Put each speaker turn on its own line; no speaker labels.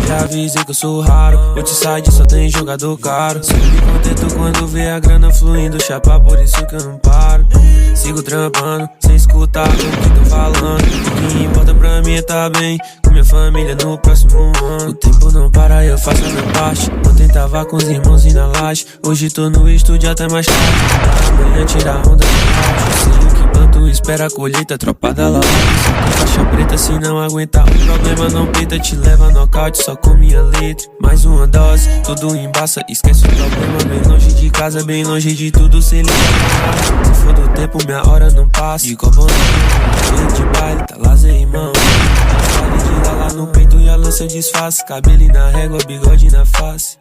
Já avisei que eu sou raro, outside só tem jogador caro. Só me contento quando vê a grana fluindo, chapa, por isso que eu não paro. Sigo trampando, sem escutar o que tô falando. O que importa pra mim é tá bem com minha família no próximo ano. O tempo não para, eu faço a minha parte. Ontem tava com os irmãos e na laje, hoje tô no estúdio até mais tarde. Amanhã tira a onda de baixo. Sei o que planto, espera a colheita, tropa da lava. Faixa preta, se não aguentar o problema não peita, te leva nocaute só com minha letra. Mais uma dose, tudo embaça, esquece o problema. Bem longe de casa, bem longe de tudo, se liga. Se for do tempo, minha hora não passa. De copão, cheio de baile, tá lazer, irmão. Vale de lá no peito e a lança eu disfarce. Cabelo na régua, bigode na face.